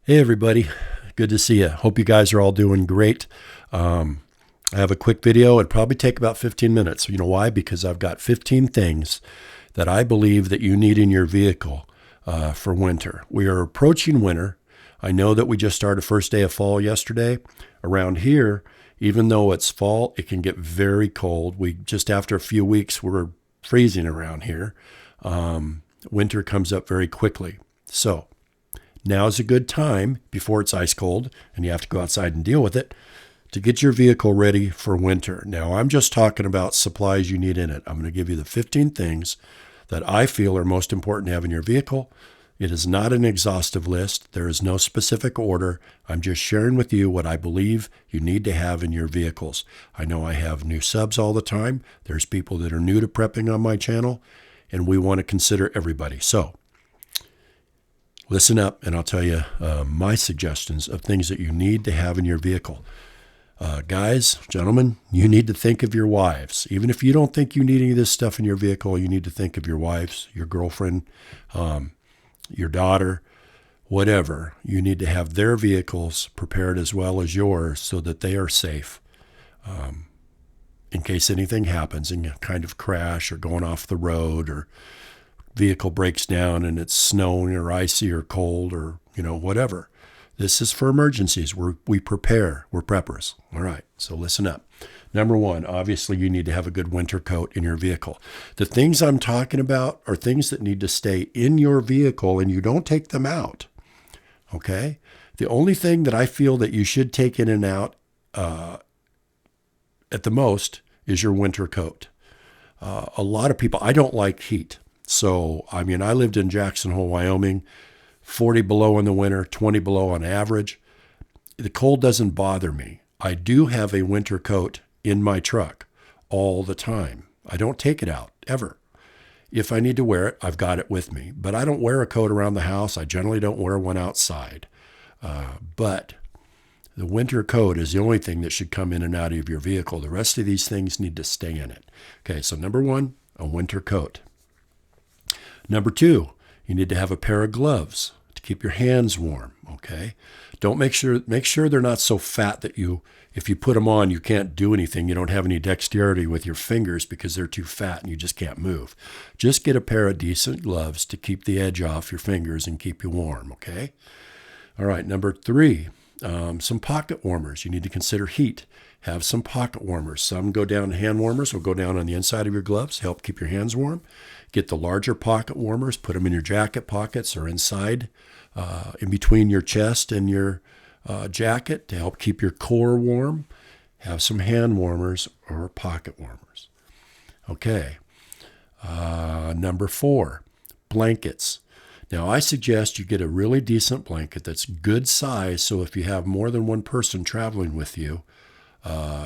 Hey, everybody. Good to see you. Hope you guys are all doing great. I have a quick video. It'd probably take about 15 minutes. You know why? Because I've got 15 things that I believe that you need in your vehicle for winter. We are approaching winter. I know that we just started first day of fall yesterday. Around here, even though it's fall, it can get very cold. We just after a few weeks, we're freezing around here. Winter comes up very quickly. So now is a good time before it's ice cold and you have to go outside and deal with it to get your vehicle ready for winter. Now, I'm just talking about supplies you need in it. I'm going to give you the 15 things that I feel are most important to have in your vehicle. It is not an exhaustive list. There is no specific order. I'm just sharing with you what I believe you need to have in your vehicles. I know I have new subs all the time. There's people that are new to prepping on my channel, and we want to consider everybody. So, listen up, and I'll tell you my suggestions of things that you need to have in your vehicle. Guys, gentlemen, you need to think of your wives. Even if you don't think you need any of this stuff in your vehicle, you need to think of your wives, your girlfriend, your daughter, whatever. You need to have their vehicles prepared as well as yours so that they are safe in case anything happens and you kind of crash or going off the road or vehicle breaks down and it's snowing or icy or cold or, whatever. This is for emergencies. We prepare. We're preppers. All right, so listen up. Number one, obviously you need to have a good winter coat in your vehicle. The things I'm talking about are things that need to stay in your vehicle and you don't take them out, okay? The only thing that I feel that you should take in and out at the most is your winter coat. A lot of people, I don't like heat. So, I lived in Jackson Hole, Wyoming, 40 below in the winter, 20 below on average. The cold doesn't bother me. I do have a winter coat in my truck all the time. I don't take it out, ever. If I need to wear it, I've got it with me. But I don't wear a coat around the house. I generally don't wear one outside. But the winter coat is the only thing that should come in and out of your vehicle. The rest of these things need to stay in it. Okay, so number one, a winter coat. Number two, you need to have a pair of gloves to keep your hands warm, okay? Make sure they're not so fat that if you put them on, you can't do anything. You don't have any dexterity with your fingers because they're too fat and you just can't move. Just get a pair of decent gloves to keep the edge off your fingers and keep you warm, okay? All right, number three, some pocket warmers. You need to consider heat. Have some pocket warmers. Some go down, hand warmers will go down on the inside of your gloves, help keep your hands warm. Get the larger pocket warmers, put them in your jacket pockets or inside, in between your chest and your jacket to help keep your core warm. Have some hand warmers or pocket warmers. Okay. Number four, blankets. Now, I suggest you get a really decent blanket that's good size, so if you have more than one person traveling with you,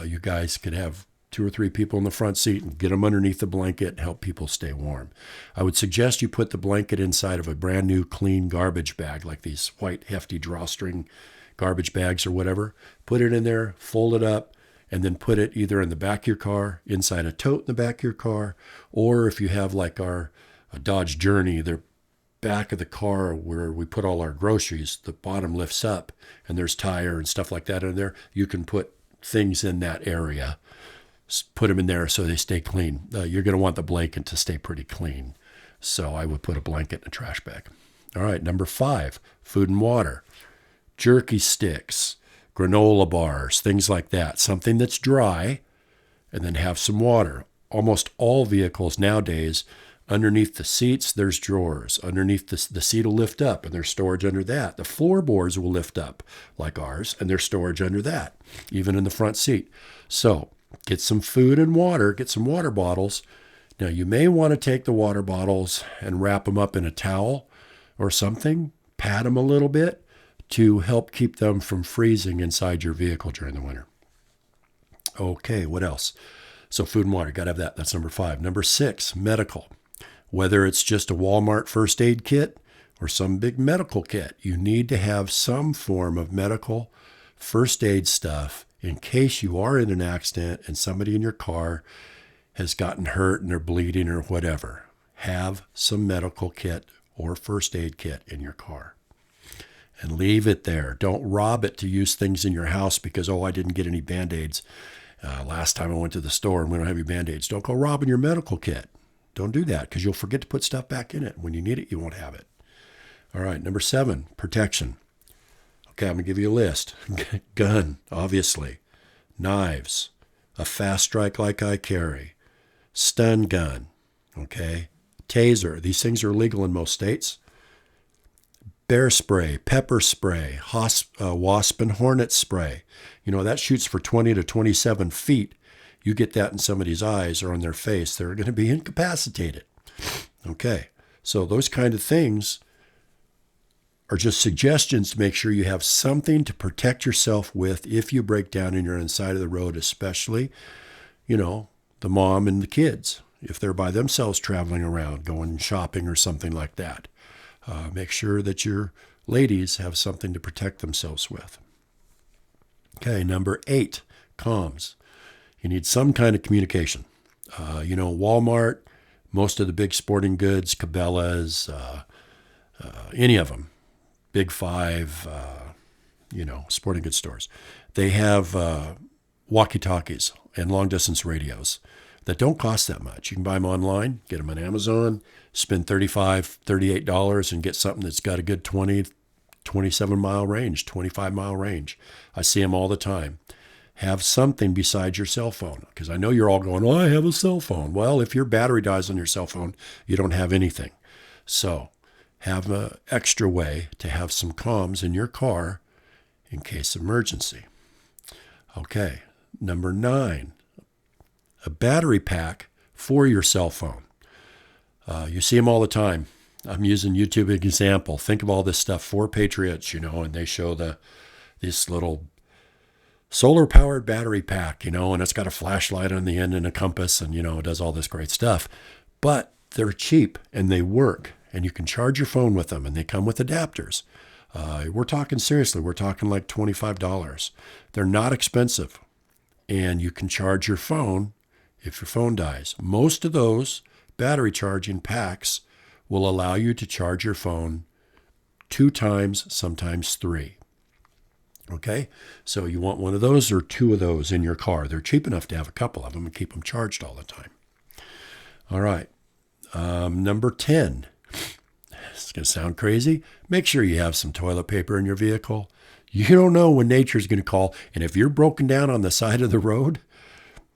you guys could have 2 or 3 people in the front seat and get them underneath the blanket and help people stay warm. I would suggest you put the blanket inside of a brand new clean garbage bag, like these white hefty drawstring garbage bags or whatever. Put it in there, fold it up, and then put it either in the back of your car, inside a tote in the back of your car, or if you have like our Dodge Journey, the back of the car where we put all our groceries, the bottom lifts up and there's tire and stuff like that in there. You can put things in that area. Put them in there so they stay clean. You're going to want the blanket to stay pretty clean. So I would put a blanket in a trash bag. All right, number five, food and water. Jerky sticks, granola bars, things like that. Something that's dry, and then have some water. Almost all vehicles nowadays, underneath the seats, there's drawers. Underneath the seat will lift up, and there's storage under that. The floorboards will lift up, like ours, and there's storage under that, even in the front seat. So get some food and water, get some water bottles. Now, you may want to take the water bottles and wrap them up in a towel or something, pat them a little bit to help keep them from freezing inside your vehicle during the winter. Okay, what else? So food and water, got to have that. That's number five. Number six, medical. Whether it's just a Walmart first aid kit or some big medical kit, you need to have some form of medical first aid stuff in case you are in an accident and somebody in your car has gotten hurt and they're bleeding or whatever. Have some medical kit or first aid kit in your car. and leave it there. Don't rob it to use things in your house because, oh, I didn't get any Band-Aids last time I went to the store and we don't have any Band-Aids. Don't go robbing your medical kit. Don't do that because you'll forget to put stuff back in it. When you need it, you won't have it. All right, number 7, protection. Okay, I'm going to give you a list. Gun, obviously. Knives. A fast strike like I carry. Stun gun. Okay. Taser. These things are illegal in most states. Bear spray, pepper spray, wasp and hornet spray. You know, that shoots for 20 to 27 feet. You get that in somebody's eyes or on their face, they're going to be incapacitated. Okay, so those kind of things are just suggestions to make sure you have something to protect yourself with if you break down and you're on the side of the road, especially, you know, the mom and the kids, if they're by themselves traveling around, going shopping or something like that. Make sure that your ladies have something to protect themselves with. Okay, number 8, comms. You need some kind of communication. Walmart, most of the big sporting goods, Cabela's, any of them, Big Five, sporting goods stores. They have walkie-talkies and long-distance radios that don't cost that much. You can buy them online, get them on Amazon, spend $35, $38 and get something that's got a good 20, 27-mile range, 25-mile range. I see them all the time. Have something besides your cell phone, because I know you're all going, well, I have a cell phone. Well, if your battery dies on your cell phone, you don't have anything. So have an extra way to have some comms in your car in case of emergency. Okay, number 9, a battery pack for your cell phone. You see them all the time. I'm using YouTube as an example. Think of all this stuff for Patriots, and they show this little solar-powered battery pack, and it's got a flashlight on the end and a compass and, it does all this great stuff. But they're cheap and they work, and you can charge your phone with them, and they come with adapters. We're talking seriously. We're talking like $25. They're not expensive, and you can charge your phone if your phone dies. Most of those battery charging packs will allow you to charge your phone 2 times, sometimes 3. Okay, so you want one of those or 2 of those in your car. They're cheap enough to have a couple of them and keep them charged all the time. All right, number 10. It's going to sound crazy. Make sure you have some toilet paper in your vehicle. You don't know when nature's going to call, and if you're broken down on the side of the road,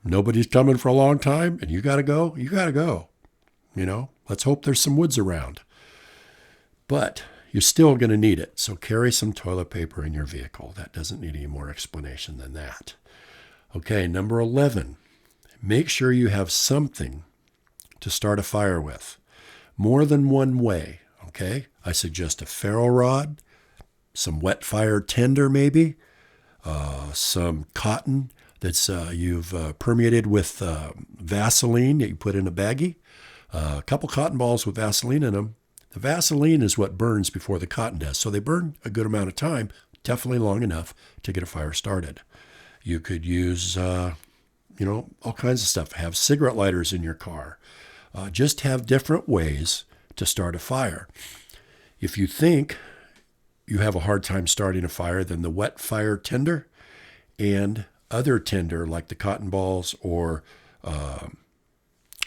nobody's coming for a long time, and you got to go, you got to go. Let's hope there's some woods around. But you're still going to need it, so carry some toilet paper in your vehicle. That doesn't need any more explanation than that. Okay, number 11. Make sure you have something to start a fire with. More than one way, okay? I suggest a ferro rod, some wet fire tinder maybe, some cotton that's you've permeated with Vaseline that you put in a baggie, a couple cotton balls with Vaseline in them. The Vaseline is what burns before the cotton does, so they burn a good amount of time, definitely long enough to get a fire started. You could use, all kinds of stuff. Have cigarette lighters in your car. Just have different ways to start a fire. If you think you have a hard time starting a fire, then the wet fire tinder and other tinder like the cotton balls or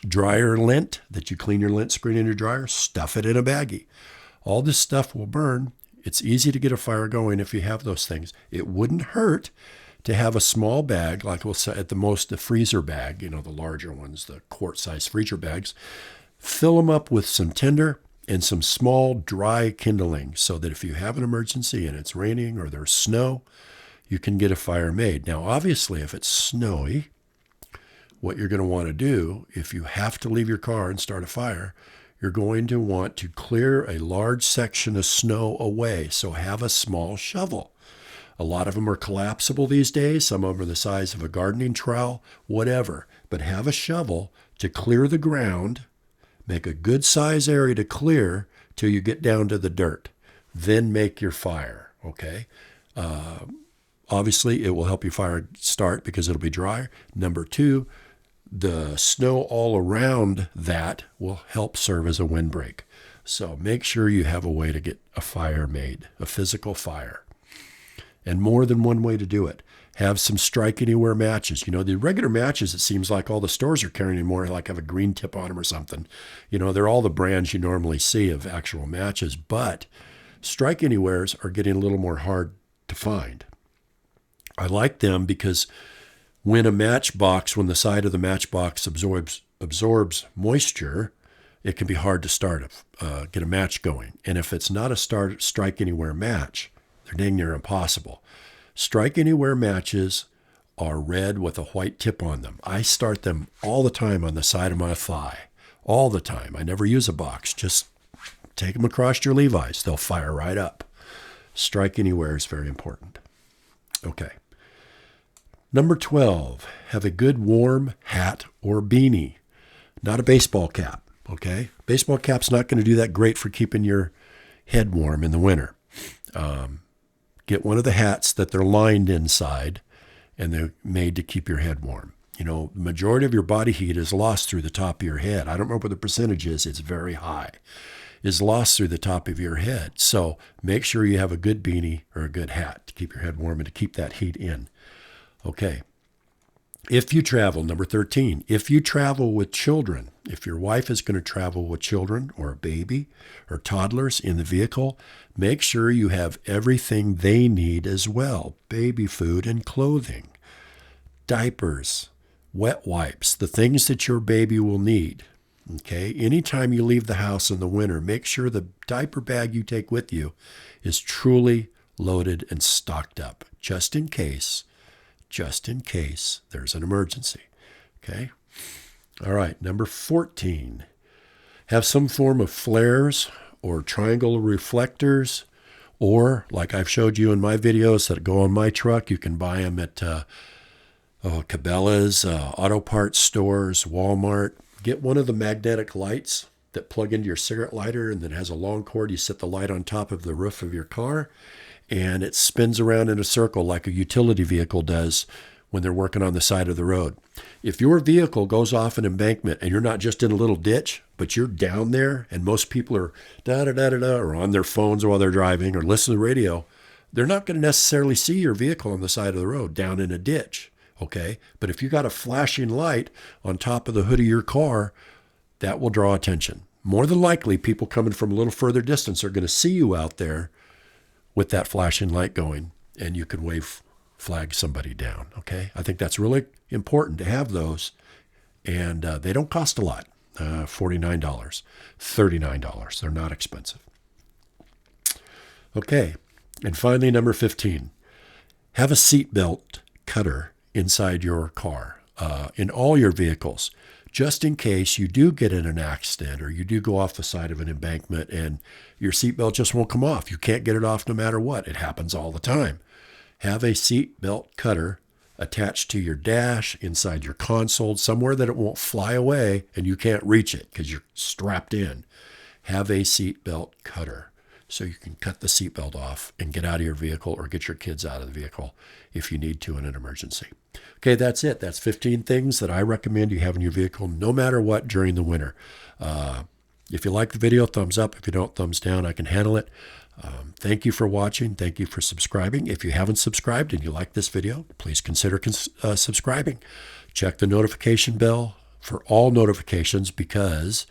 dryer lint that you clean your lint screen in your dryer, stuff it in a baggie. All this stuff will burn. It's easy to get a fire going if you have those things. It wouldn't hurt to have a small bag, like we'll say at the most a freezer bag, the larger ones, the quart-sized freezer bags. Fill them up with some tinder and some small dry kindling so that if you have an emergency and it's raining or there's snow, you can get a fire made. Now, obviously, if it's snowy, what you're going to want to do, if you have to leave your car and start a fire, you're going to want to clear a large section of snow away. So have a small shovel. A lot of them are collapsible these days. Some of them are the size of a gardening trowel, whatever. But have a shovel to clear the ground. Make a good size area to clear till you get down to the dirt. Then make your fire, okay? Obviously, it will help your fire start because it'll be drier. Number 2, the snow all around that will help serve as a windbreak. So make sure you have a way to get a fire made, a physical fire. And more than one way to do it. Have some strike anywhere matches. The regular matches, it seems like all the stores are carrying anymore, like have a green tip on them or something. They're all the brands you normally see of actual matches, but strike anywheres are getting a little more hard to find. I like them because when the side of the matchbox absorbs moisture, it can be hard to get a match going. And if it's not a strike anywhere match, they're dang near impossible. Strike anywhere matches are red with a white tip on them. I start them all the time on the side of my thigh. All the time. I never use a box. Just take them across your Levi's. They'll fire right up. Strike anywhere is very important. Okay. Number 12, have a good warm hat or beanie. Not a baseball cap, okay? Baseball cap's not going to do that great for keeping your head warm in the winter. Get one of the hats that they're lined inside, and they're made to keep your head warm. The majority of your body heat is lost through the top of your head. I don't remember what the percentage is. It's very high. Is lost through the top of your head. So make sure you have a good beanie or a good hat to keep your head warm and to keep that heat in. Okay. If you travel, number 13, if you travel with children, if your wife is going to travel with children or a baby or toddlers in the vehicle, make sure you have everything they need as well. Baby food and clothing, diapers, wet wipes, the things that your baby will need. Okay. Anytime you leave the house in the winter, make sure the diaper bag you take with you is truly loaded and stocked up, just in case there's an emergency. Okay. All right. Number 14, have some form of flares or triangle reflectors, or like I've showed you in my videos that go on my truck, you can buy them at Cabela's, auto parts stores, Walmart. Get one of the magnetic lights that plug into your cigarette lighter and then has a long cord. You set the light on top of the roof of your car, and it spins around in a circle like a utility vehicle does when they're working on the side of the road. If your vehicle goes off an embankment and you're not just in a little ditch, but you're down there and most people are da-da-da-da-da or on their phones while they're driving or listening to the radio, they're not going to necessarily see your vehicle on the side of the road down in a ditch, okay? But if you got a flashing light on top of the hood of your car, that will draw attention. More than likely, people coming from a little further distance are going to see you out there with that flashing light going, and you can flag somebody down, okay? I think that's really important to have those, and they don't cost a lot, $49, $39. They're not expensive. Okay, and finally, number 15, have a seatbelt cutter inside your car, in all your vehicles, just in case you do get in an accident or you do go off the side of an embankment and your seatbelt just won't come off. You can't get it off no matter what. It happens all the time. Have a seatbelt cutter attached to your dash, inside your console, somewhere that it won't fly away and you can't reach it because you're strapped in. Have a seatbelt cutter so you can cut the seatbelt off and get out of your vehicle or get your kids out of the vehicle if you need to in an emergency. Okay, that's it. That's 15 things that I recommend you have in your vehicle no matter what during the winter. If you like the video, thumbs up. If you don't, thumbs down. I can handle it. Thank you for watching. Thank you for subscribing. If you haven't subscribed and you like this video, please consider subscribing. Check the notification bell for all notifications because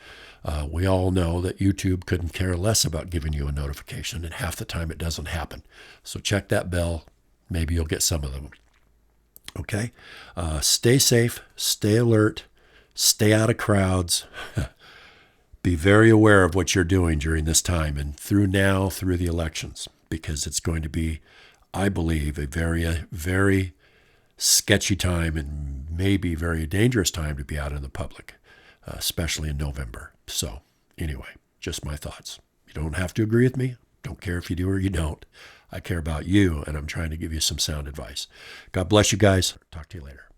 we all know that YouTube couldn't care less about giving you a notification, and half the time it doesn't happen. So check that bell. Maybe you'll get some of them. Okay? Stay safe. Stay alert. Stay out of crowds. Be very aware of what you're doing during this time and through the elections, because it's going to be, I believe, a very, very sketchy time and maybe very dangerous time to be out in the public, especially in November. So anyway, just my thoughts. You don't have to agree with me. Don't care if you do or you don't. I care about you, and I'm trying to give you some sound advice. God bless you guys. Talk to you later.